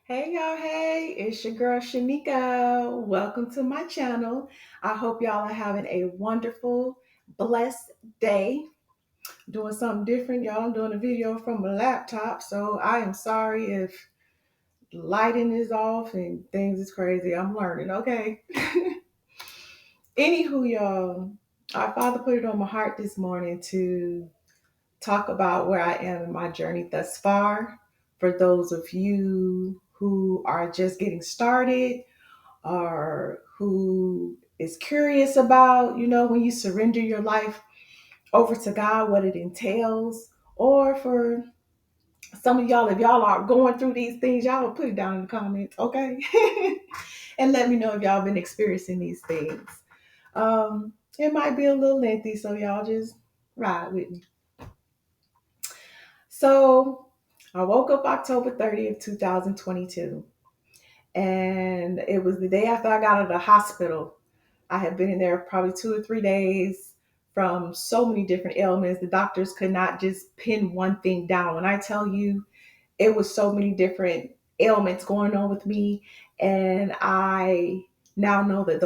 Hey y'all, hey, it's your girl Shanika. Welcome to my channel. I hope y'all are having a wonderful, blessed day. Doing something different, y'all. I'm doing a video from a laptop, so I am sorry if lighting is off and things is crazy. I'm learning, okay? Anywho, y'all, our Father put it on my heart this morning to talk about where I am in my journey thus far. For those of you who are just getting started, or who is curious about, when you surrender your life over to God, what it entails, or for some of y'all, if y'all are going through these things, y'all will put it down in the comments, okay? And let me know if y'all been experiencing these things. It might be a little lengthy, so y'all just ride with me. So I woke up October 30th, 2022, and it was the day after I got out of the hospital. I had been in there probably 2 or 3 days from so many different ailments. The doctors could not just pin one thing down. When I tell you, it was so many different ailments going on with me. And I now know that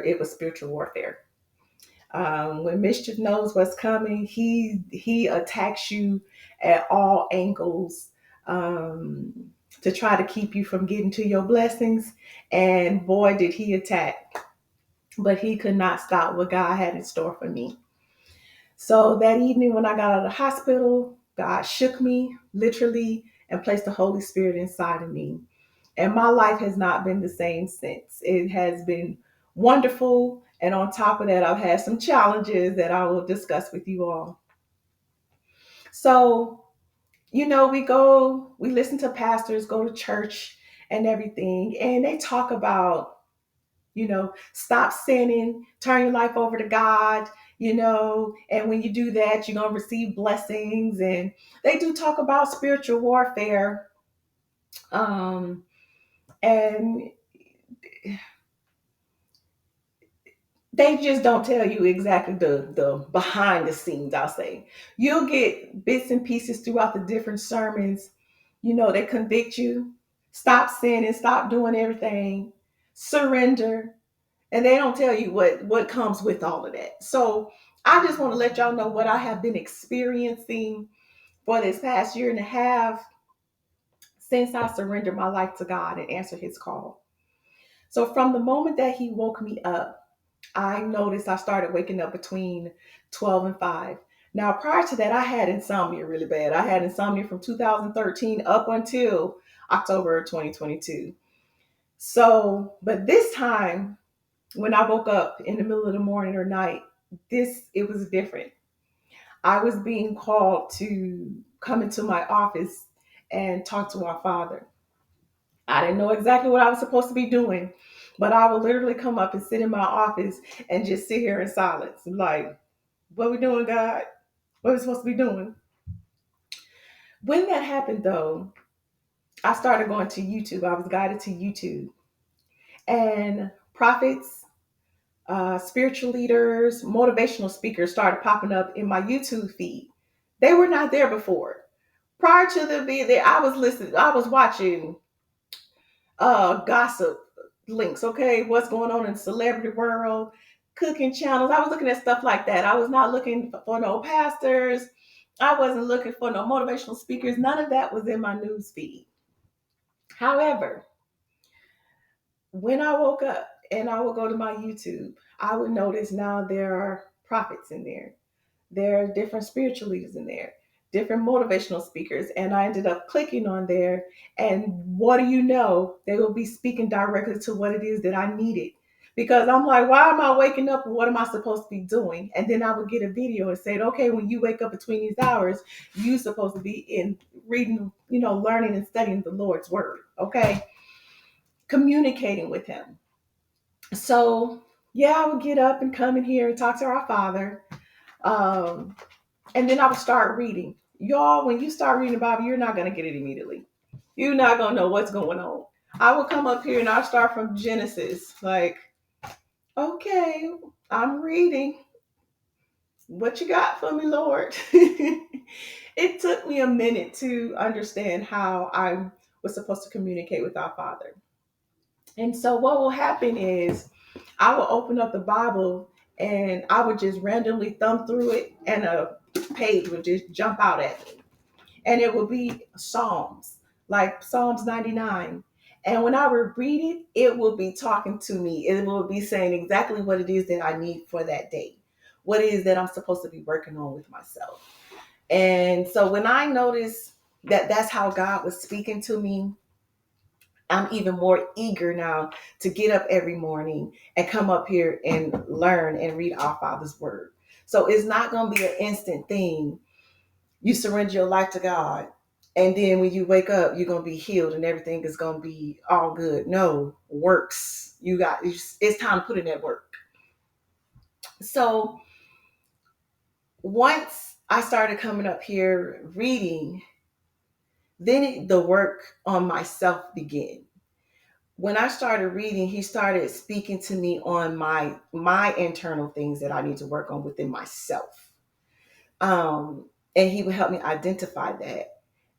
it was spiritual warfare. When mischief knows what's coming, he attacks you at all angles, to try to keep you from getting to your blessings. And boy, did he attack, but he could not stop what God had in store for me. So that evening when I got out of the hospital, God shook me literally and placed the Holy Spirit inside of me. And my life has not been the same since. It has been wonderful. And on top of that, I've had some challenges that I will discuss with you all. So, we listen to pastors, go to church and everything, and they talk about, stop sinning, turn your life over to God, and when you do that, you're going to receive blessings. And they do talk about spiritual warfare. Um, and they just don't tell you exactly the behind the scenes, I'll say. You'll get bits and pieces throughout the different sermons. They convict you, stop sinning, stop doing everything, surrender. And they don't tell you what comes with all of that. So I just want to let y'all know what I have been experiencing for this past year and a half since I surrendered my life to God and answered his call. So from the moment that he woke me up, I noticed I started waking up between 12 and 5. Now, prior to that, I had insomnia really bad. I had insomnia from 2013 up until October 2022. So, but this time, when I woke up in the middle of the morning or night, it was different. I was being called to come into my office and talk to our Father. I didn't know exactly what I was supposed to be doing, but I would literally come up and sit in my office and just sit here in silence. Like, what we doing, God? What are we supposed to be doing? When that happened, though, I started going to YouTube. I was guided to YouTube. And prophets, spiritual leaders, motivational speakers started popping up in my YouTube feed. They were not there before. Prior to them being there, I was watching gossip links, okay? What's going on in the celebrity world, cooking channels. I was looking at stuff like that. I was not looking for no pastors. I wasn't looking for no motivational speakers. None of that was in my news feed. However, when I woke up and I would go to my YouTube, I would notice now there are prophets in there. There are different spiritual leaders in there, different motivational speakers. And I ended up clicking on there. And what do you know? They will be speaking directly to what it is that I needed. Because I'm like, why am I waking up and what am I supposed to be doing? And then I would get a video and say, okay, when you wake up between these hours, you're supposed to be in reading, learning and studying the Lord's word. Okay. Communicating with him. So yeah, I would get up and come in here and talk to our Father. Um, and then I would start reading. Y'all, when you start reading the Bible, you're not going to get it immediately. You're not going to know what's going on. I would come up here and I'll start from Genesis. Like, okay, I'm reading. What you got for me, Lord? It took me a minute to understand how I we're supposed to communicate with our Father. And so what will happen is I will open up the Bible and I would just randomly thumb through it and a page would just jump out at me. And it will be Psalms, like Psalms 99. And when I would read it, it will be talking to me. It will be saying exactly what it is that I need for that day, what it is that I'm supposed to be working on with myself. And so when I noticed that that's how God was speaking to me, I'm even more eager now to get up every morning and come up here and learn and read our Father's word. So it's not going to be an instant thing. You surrender your life to God, and then when you wake up, you're going to be healed and everything is going to be all good. No, works. It's time to put in that work. So once I started coming up here reading, then the work on myself began. When I started reading, he started speaking to me on my internal things that I need to work on within myself. And he would help me identify that.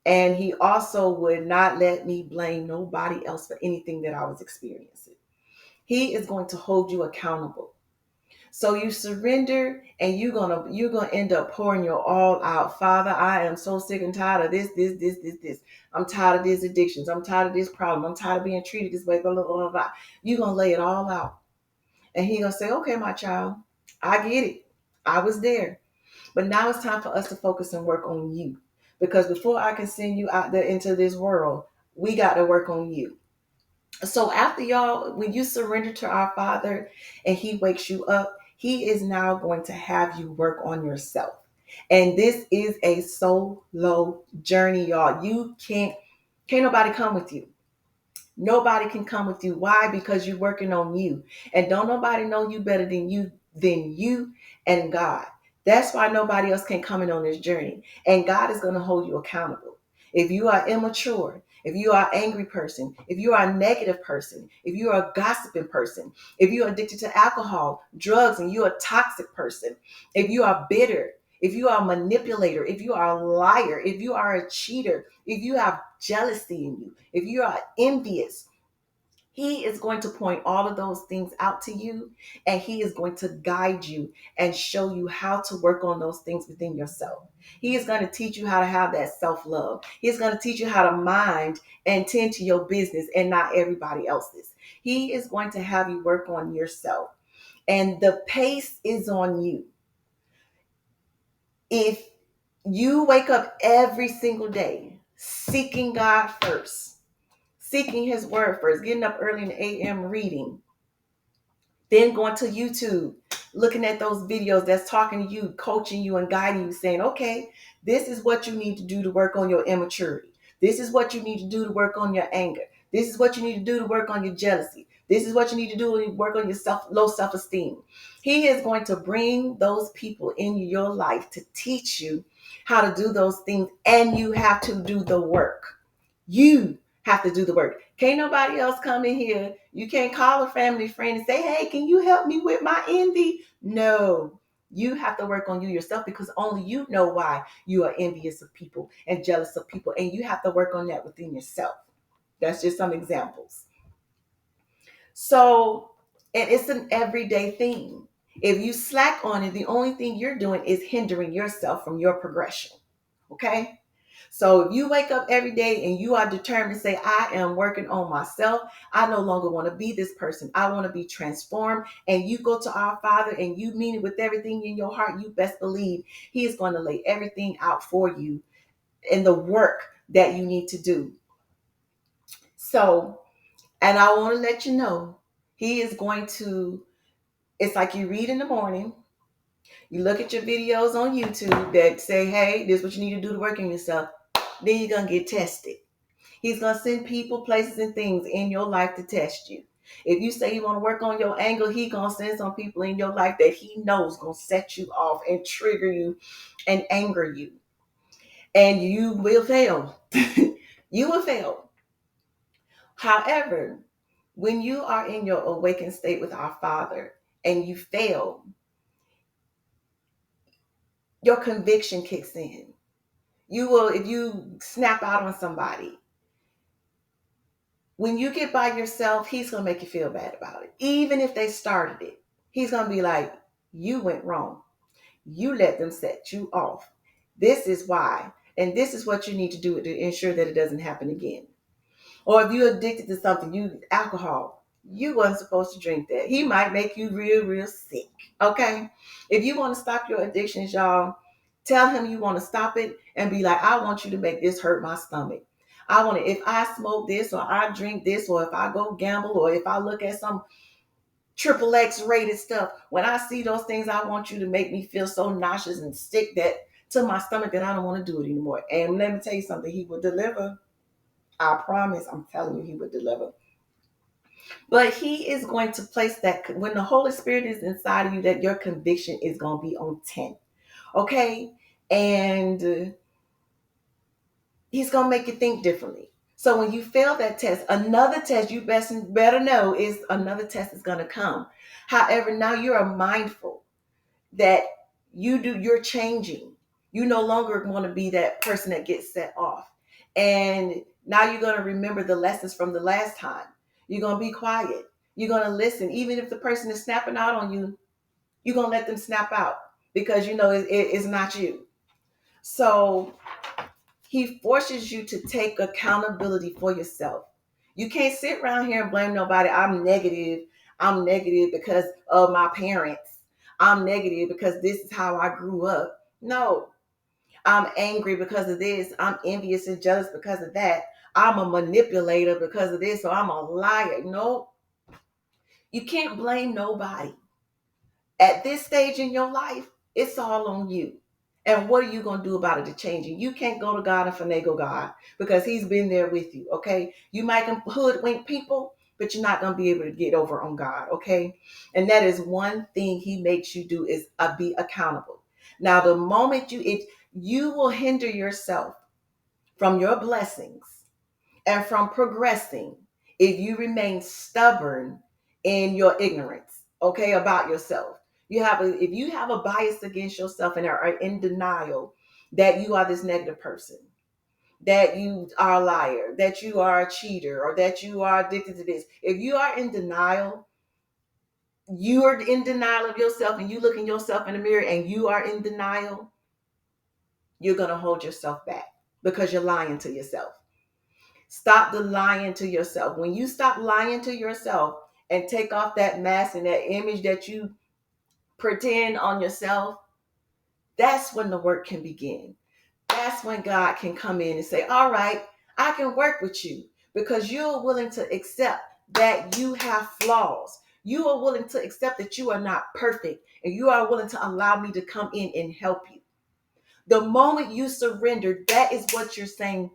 And he also would not let me blame nobody else for anything that I was experiencing. He is going to hold you accountable. So you surrender and you're gonna end up pouring your all out. Father, I am so sick and tired of this. I'm tired of these addictions. I'm tired of this problem. I'm tired of being treated this way. Blah, blah, blah, blah. You're gonna lay it all out. And he gonna say, okay, my child, I get it. I was there. But now it's time for us to focus and work on you. Because before I can send you out there into this world, we got to work on you. So after y'all, when you surrender to our Father and he wakes you up, he is now going to have you work on yourself. And this is a solo journey, y'all. You can't nobody come with you. Nobody can come with you. Why? Because you're working on you. And don't nobody know you better than you and God. That's why nobody else can come in on this journey. And God is going to hold you accountable. If you are immature, if you are an angry person, if you are a negative person, if you are a gossiping person, if you are addicted to alcohol, drugs, and you're a toxic person, if you are bitter, if you are a manipulator, if you are a liar, if you are a cheater, if you have jealousy in you, if you are envious, he is going to point all of those things out to you, and he is going to guide you and show you how to work on those things within yourself. He is going to teach you how to have that self-love. He's going to teach you how to mind and tend to your business and not everybody else's. He is going to have you work on yourself. And the pace is on you. If you wake up every single day seeking God first, seeking his word first, getting up early in the AM reading, then going to YouTube, looking at those videos that's talking to you, coaching you and guiding you, saying, okay, this is what you need to do to work on your immaturity. This is what you need to do to work on your anger. This is what you need to do to work on your jealousy. This is what you need to do to work on your low self-esteem. He is going to bring those people in your life to teach you how to do those things, and you have to do the work. You have to do the work. Can't nobody else come in here. You can't call a family friend and say, hey, can you help me with my envy? No, you have to work on you yourself, because only you know why you are envious of people and jealous of people. And you have to work on that within yourself. That's just some examples. So, and it's an everyday thing. If you slack on it, the only thing you're doing is hindering yourself from your progression. Okay? So if you wake up every day and you are determined to say, I am working on myself, I no longer want to be this person. I want to be transformed. And you go to our Father and you mean it with everything in your heart, you best believe he is going to lay everything out for you in the work that you need to do. So, and I want to let you know, he is going to, it's like you read in the morning, you look at your videos on YouTube that say, hey, this is what you need to do to work on yourself. Then you're going to get tested. He's going to send people, places, and things in your life to test you. If you say you want to work on your anger, he's going to send some people in your life that he knows going to set you off and trigger you and anger you. And you will fail. You will fail. However, when you are in your awakened state with our Father and you fail, your conviction kicks in. You will, if you snap out on somebody, When you get by yourself, he's going to make you feel bad about it. Even if they started it, he's going to be like, you went wrong. You let them set you off. This is why. And this is what you need to do to ensure that it doesn't happen again. Or if you're addicted to something, alcohol, you wasn't supposed to drink that. He might make you real, real sick. Okay? If you want to stop your addictions, y'all, tell him you want to stop it and be like, I want you to make this hurt my stomach. I want to, if I smoke this or I drink this or if I go gamble or if I look at some triple X rated stuff, when I see those things, I want you to make me feel so nauseous and sick that to my stomach that I don't want to do it anymore. And let me tell you something, he will deliver. I promise, I'm telling you, he would deliver. But he is going to place that when the Holy Spirit is inside of you, that your conviction is going to be on 10. Okay? And he's going to make you think differently. So when you fail that test, another test you better know is another test is going to come. However, now you are mindful that you're changing. You no longer want to be that person that gets set off. And now you're going to remember the lessons from the last time. You're going to be quiet. You're going to listen. Even if the person is snapping out on you, you're going to let them snap out because you know it's not you. So he forces you to take accountability for yourself. You can't sit around here and blame nobody. I'm negative. I'm negative because of my parents. I'm negative because this is how I grew up. No, I'm angry because of this. I'm envious and jealous because of that. I'm a manipulator because of this, or I'm a liar. No, you can't blame nobody. At this stage in your life, it's all on you. And what are you going to do about it to change it? You can't go to God and finagle God because he's been there with you, okay? You might can hoodwink people, but you're not going to be able to get over on God, okay? And that is one thing he makes you do is be accountable. Now, the moment you will hinder yourself from your blessings and from progressing if you remain stubborn in your ignorance, okay, about yourself. If you have a bias against yourself and are in denial that you are this negative person, that you are a liar, that you are a cheater, or that you are addicted to this. If you are in denial, you are in denial of yourself and you look in yourself in the mirror and you are in denial, you're going to hold yourself back because you're lying to yourself. Stop the lying to yourself. When you stop lying to yourself and take off that mask and that image that you pretend on yourself, that's when the work can begin. That's when God can come in and say, all right, I can work with you because you're willing to accept that you have flaws. You are willing to accept that you are not perfect and you are willing to allow me to come in and help you. The moment you surrender, that is what you're saying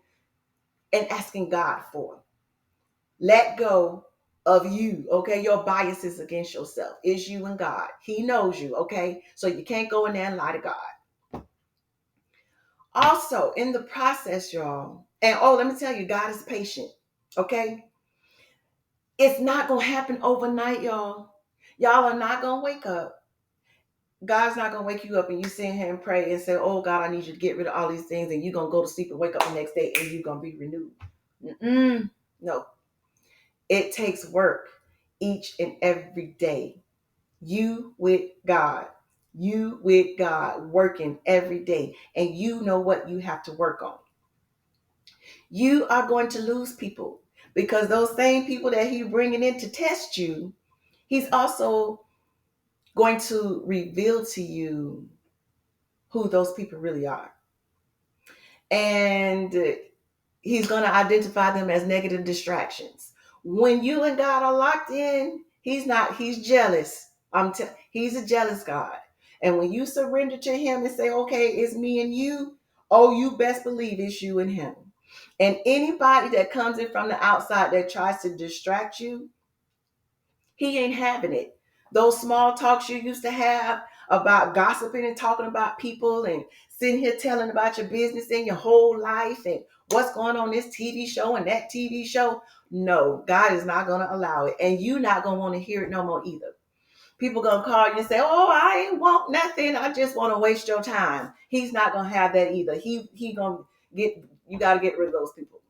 and asking God for. Let go of you, okay? Your biases against yourself. It's you and God. He knows you, okay? So you can't go in there and lie to God. Also, in the process, y'all, and let me tell you, God is patient, okay? It's not going to happen overnight, y'all. Y'all are not going to wake up. God's not going to wake you up and you sit here and pray and say, oh, God, I need you to get rid of all these things. And you're going to go to sleep and wake up the next day and you're going to be renewed. No. It takes work each and every day. You with God. You with God working every day. And you know what you have to work on. You are going to lose people because those same people that he's bringing in to test you, he's also going to reveal to you who those people really are. And he's going to identify them as negative distractions. When you and God are locked in, he's jealous. He's a jealous God. And when you surrender to him and say, okay, it's me and you, oh, you best believe it's you and him. And anybody that comes in from the outside that tries to distract you, he ain't having it. Those small talks you used to have about gossiping and talking about people and sitting here telling about your business and your whole life and what's going on this TV show and that TV show. No, God is not going to allow it. And you not going to want to hear it no more either. People going to call you and say, oh, I ain't want nothing. I just want to waste your time. He's not going to have that either. He going to you got to get rid of those people.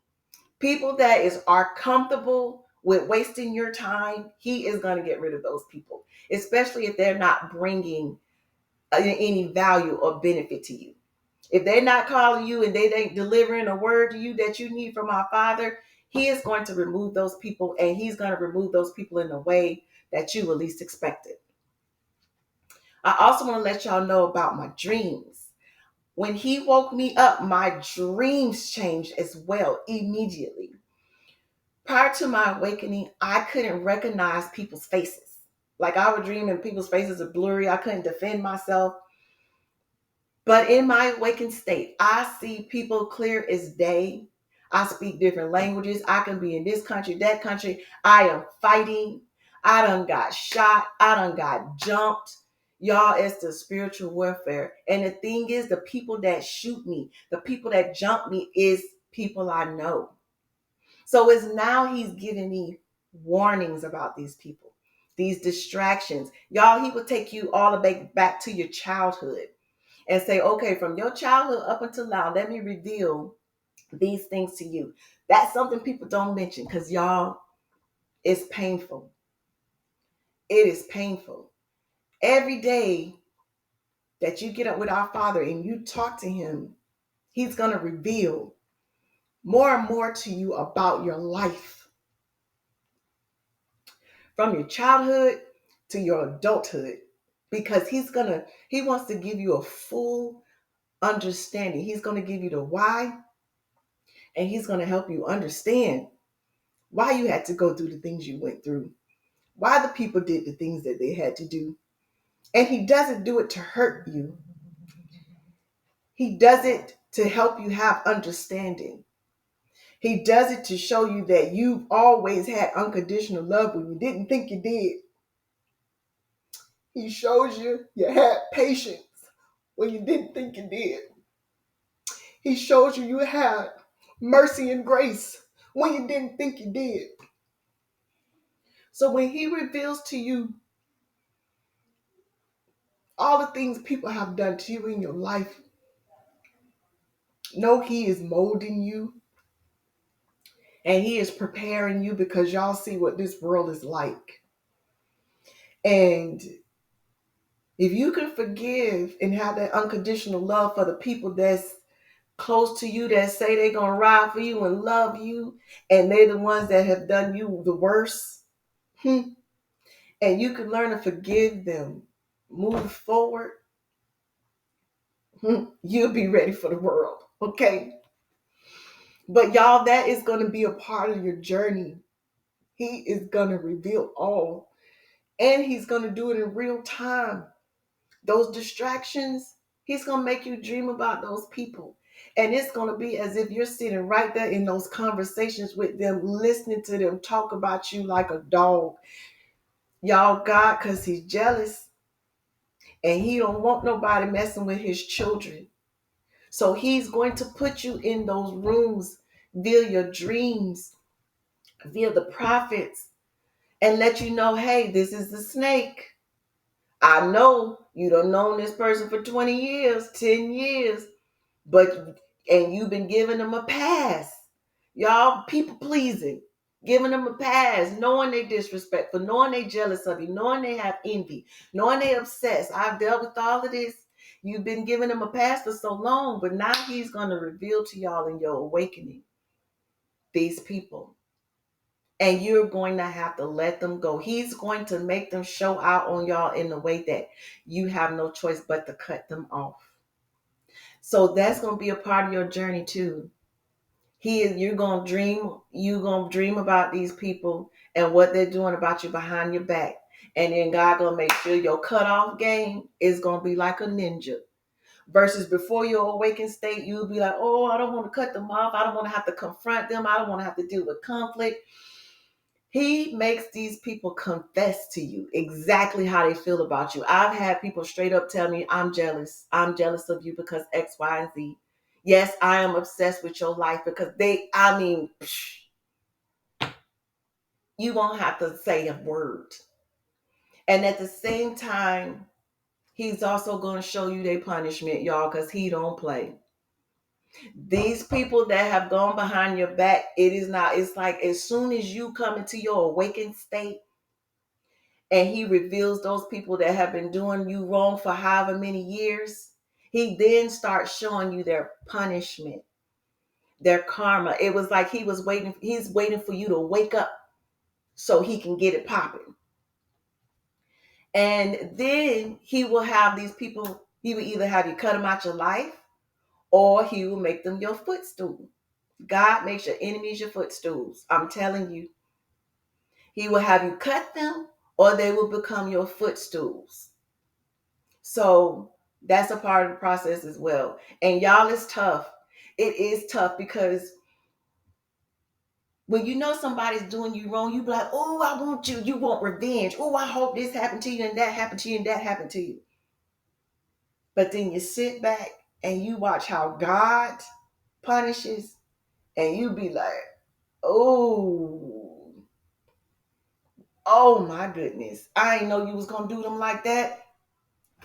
People that are comfortable with wasting your time, he is going to get rid of those people, especially if they're not bringing any value or benefit to you. If they're not calling you and they ain't delivering a word to you that you need from our Father, he is going to remove those people, and he's going to remove those people in a way that you will least expect it. I also want to let y'all know about my dreams. When he woke me up, my dreams changed as well immediately. Prior to my awakening, I couldn't recognize people's faces. Like, I would dream and people's faces are blurry. I couldn't defend myself. But in my awakened state, I see people clear as day. I speak different languages. I can be in this country, that country. I am fighting. I done got shot. I done got jumped. Y'all, it's the spiritual warfare. And the thing is, the people that shoot me, the people that jump me is people I know. So it's now he's giving me warnings about these people, these distractions. Y'all, he will take you all the way back to your childhood and say, okay, from your childhood up until now, let me reveal these things to you. That's something people don't mention because, y'all, it's painful. It is painful. Every day that you get up with our Father and you talk to him, he's going to reveal more and more to you about your life, from your childhood to your adulthood, because he wants to give you a full understanding. He's going to give you the why, and he's going to help you understand why you had to go through the things you went through, why the people did the things that they had to do. And he doesn't do it to hurt you. He does it to help you have understanding. He does it to show you that you've always had unconditional love when you didn't think you did. He shows you you had patience when you didn't think you did. He shows you you had mercy and grace when you didn't think you did. So when he reveals to you all the things people have done to you in your life, know he is molding you and he is preparing you, because y'all see what this world is like. And if you can forgive and have that unconditional love for the people that's close to you, that say they're going to ride for you and love you, and they're the ones that have done you the worst, and you can learn to forgive them, move forward, you'll be ready for the world, okay? But y'all, that is going to be a part of your journey. He is going to reveal all, and he's going to do it in real time. Those distractions, he's going to make you dream about those people. And it's going to be as if you're sitting right there in those conversations with them, listening to them talk about you like a dog. Y'all, God, because he's jealous and he don't want nobody messing with his children. So he's going to put you in those rooms via your dreams, via the prophets, and let you know, hey, this is the snake. I know you done known this person for 20 years, 10 years, and you've been giving them a pass. Y'all, people pleasing, giving them a pass, knowing they disrespectful, knowing they jealous of you, knowing they have envy, knowing they obsessed. I've dealt with all of this. You've been giving them a pass for so long, but now he's going to reveal to y'all in your awakening these people. And you're going to have to let them go. He's going to make them show out on y'all in a way that you have no choice but to cut them off. So that's going to be a part of your journey too. You're going to dream about these people and what they're doing about you behind your back. And then God going to make sure your cutoff game is going to be like a ninja. Versus before your awakened state, you'll be like, oh, I don't want to cut them off. I don't want to have to confront them. I don't want to have to deal with conflict. He makes these people confess to you exactly how they feel about you. I've had people straight up tell me, I'm jealous. I'm jealous of you because X, Y, and Z. Yes, I am obsessed with your life because you won't have to say a word. And at the same time, he's also going to show you their punishment, y'all, because he don't play. These people that have gone behind your back, it is not, it's like as soon as you come into your awakened state and he reveals those people that have been doing you wrong for however many years, he then starts showing you their punishment, their karma. It was like he's waiting for you to wake up so he can get it popping. And then he will have these people, he will either have you cut them out your life or he will make them your footstool. God makes your enemies your footstools. I'm telling you, he will have you cut them or they will become your footstools. So that's a part of the process as well. And y'all, it's tough. It is tough because when you know somebody's doing you wrong, you be like, oh, I want you. You want revenge. Oh, I hope this happened to you and that happened to you and that happened to you. But then you sit back and you watch how God punishes and you be like, oh, oh my goodness. I didn't know you was going to do them like that.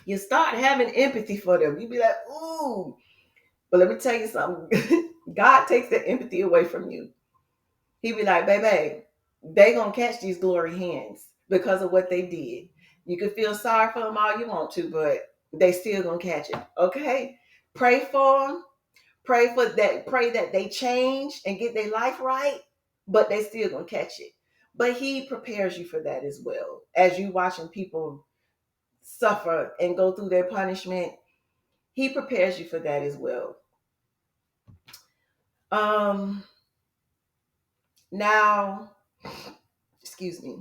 You start having empathy for them. You be like, ooh. But let me tell you something. God takes the empathy away from you. He be like, baby, they gonna catch these glory hands because of what they did. You can feel sorry for them all you want to, but they still gonna catch it. Okay? Pray for them. Pray for that. Pray that they change and get their life right, but they still gonna catch it. But he prepares you for that as well. As you watching people suffer and go through their punishment, he prepares you for that as well. Um now, excuse me.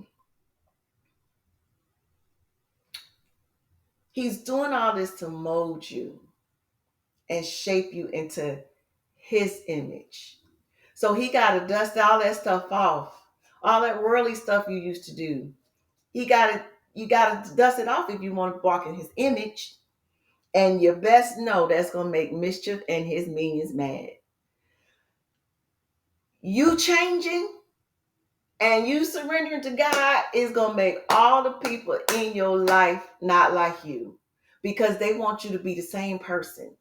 He's doing all this to mold you and shape you into his image. So he got to dust all that stuff off. All that worldly stuff you used to do. He got to You got to dust it off if you want to walk in his image. And you best know that's going to make mischief and his minions mad. You changing and you surrendering to God is going to make all the people in your life not like you because they want you to be the same person.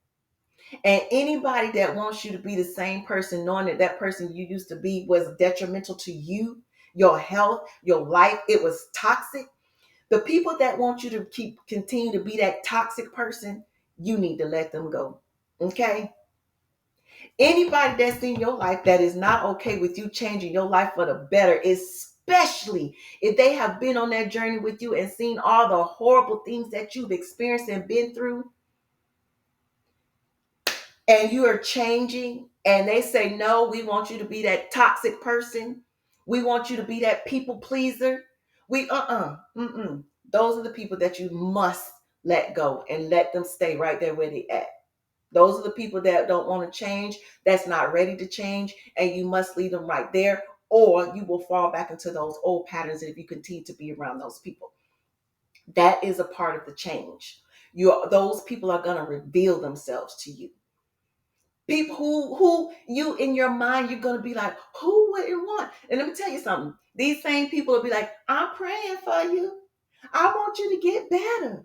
And anybody that wants you to be the same person, knowing that that person you used to be was detrimental to you, your health, your life, it was toxic. The people that want you to continue to be that toxic person, you need to let them go. Okay? Anybody that's in your life that is not okay with you changing your life for the better, especially if they have been on that journey with you and seen all the horrible things that you've experienced and been through, and you are changing and they say, no, we want you to be that toxic person. We want you to be that people pleaser. Mm-mm. Those are the people that you must let go and let them stay right there where they at. Those are the people that don't want to change, that's not ready to change, and you must leave them right there, or you will fall back into those old patterns if you continue to be around those people. That is a part of the change. Those people are going to reveal themselves to you. People who you in your mind, you're gonna be like, who wouldn't want? And let me tell you something. These same people will be like, I'm praying for you. I want you to get better.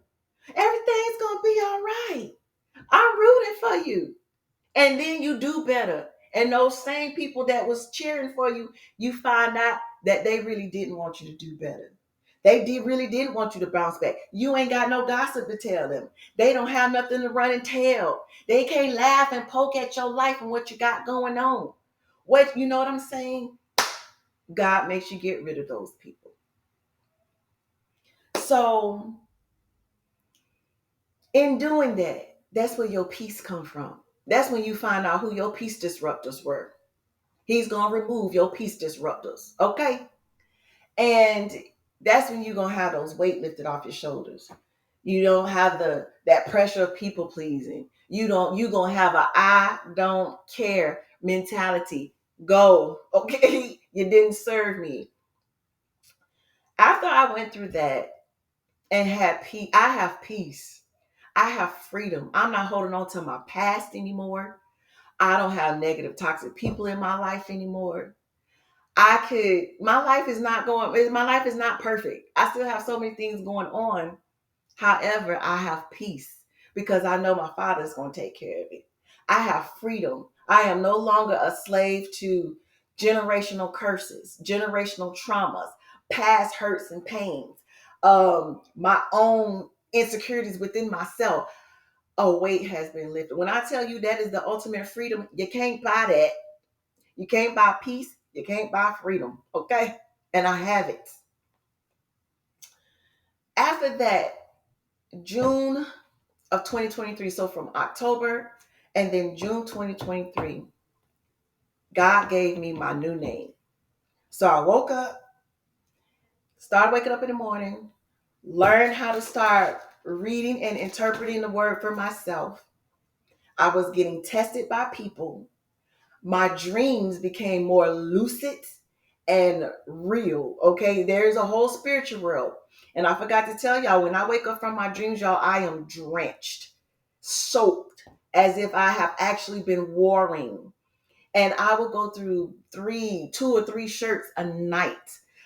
Everything's gonna be all right. I'm rooting for you. And then you do better. And those same people that was cheering for you, you find out that they really didn't want you to do better. Really didn't want you to bounce back. You ain't got no gossip to tell them. They don't have nothing to run and tell. They can't laugh and poke at your life and what you got going on. What, you know what I'm saying? God makes you get rid of those people. So in doing that, that's where your peace come from. That's when you find out who your peace disruptors were. He's going to remove your peace disruptors. Okay? And that's when you're going to have those weight lifted off your shoulders. You don't have that pressure of people pleasing. You're going to have a I don't care mentality. Go. Okay? You didn't serve me. After I went through that and had peace, I have peace. I have freedom. I'm not holding on to my past anymore. I don't have negative, toxic people in my life anymore. My life is not perfect. I still have so many things going on. However, I have peace because I know my Father is going to take care of it. I have freedom. I am no longer a slave to generational curses, generational traumas, past hurts and pains, my own insecurities within myself. A weight has been lifted. When I tell you that is the ultimate freedom, you can't buy that. You can't buy peace. You can't buy freedom. Okay? And I have it. After that, June of 2023, so from October and then June 2023, God gave me my new name. So I woke up, started waking up in the morning, learned how to start reading and interpreting the word for myself. I was getting tested by people. My dreams became more lucid and real. Okay, there's a whole spiritual world. And I forgot to tell y'all, when I wake up from my dreams, y'all, I am drenched, soaked, as if I have actually been warring. And I will go through two or three shirts a night.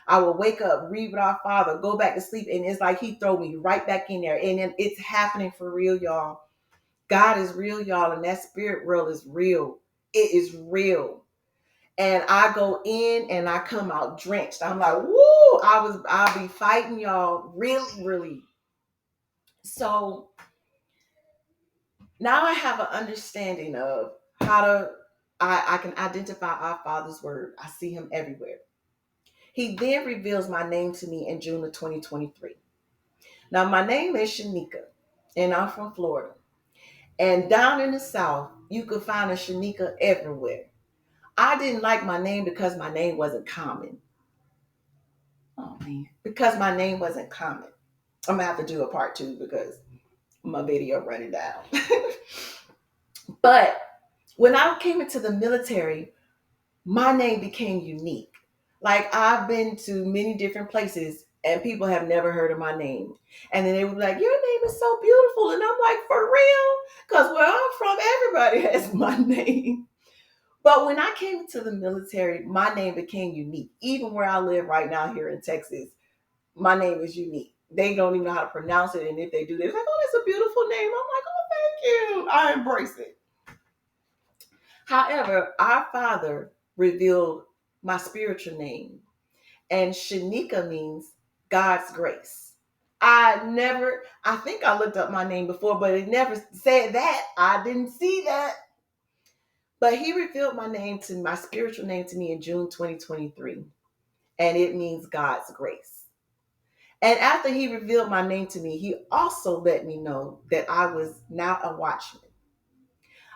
I will wake up, read with our Father, go back to sleep, and it's like He throw me right back in there. And then it's happening for real, y'all. God is real, y'all, and that spirit world is real. It is real. And I go in and I come out drenched. I'm like, woo! I'll be fighting, y'all, really, really. So now I have an understanding of how to I can identify our Father's word. I see Him everywhere. He then reveals my name to me in June of 2023. Now my name is Shanika, and I'm from Florida. And down in the South, you could find a Shanika everywhere. I didn't like my name because my name wasn't common. Oh man, because my name wasn't common. I'm gonna have to do a part two because my video running down. But when I came into the military, my name became unique. Like I've been to many different places and people have never heard of my name. And then they were like, your name is so beautiful. And I'm like, for real? Because where I'm from, everybody has my name. But when I came into the military, my name became unique. Even where I live right now here in Texas, my name is unique. They don't even know how to pronounce it. And if they do, they're like, oh, that's a beautiful name. I'm like, oh, thank you. I embrace it. However, our Father revealed my spiritual name. And Shanika means God's grace. I think I looked up my name before, but it never said that. I didn't see that. But He revealed my spiritual name to me in June 2023. And it means God's grace. And after He revealed my name to me, He also let me know that I was now a watchman.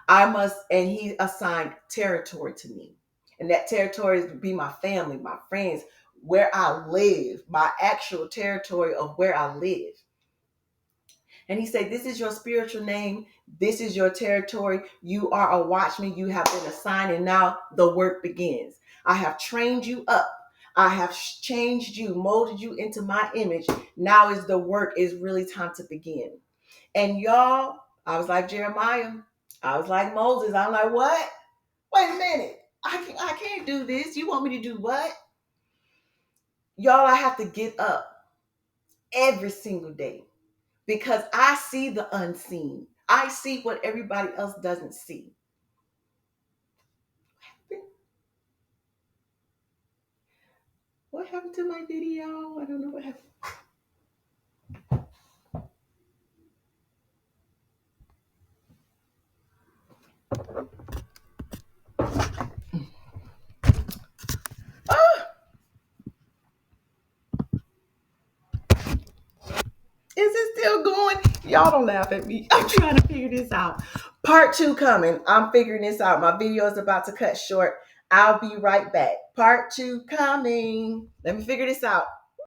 And He assigned territory to me. And that territory would be my family, my friends, where I live, my actual territory of where I live. And He said, this is your spiritual name. This is your territory. You are a watchman. You have been assigned, and now the work begins. I have trained you up. I have changed you, molded you into my image. Now is the work is really time to begin. And y'all, I was like Jeremiah. I was like Moses. I'm like, what? Wait a minute. I can't do this. You want me to do what? Y'all, I have to get up every single day because I see the unseen. I see what everybody else doesn't see. What happened to my video? I don't know what happened. Ah, is it still going? Y'all don't laugh at me. I'm trying to figure this out. Part two coming. I'm figuring this out. My video is about to cut short. I'll be right back. Part two coming. Let me figure this out.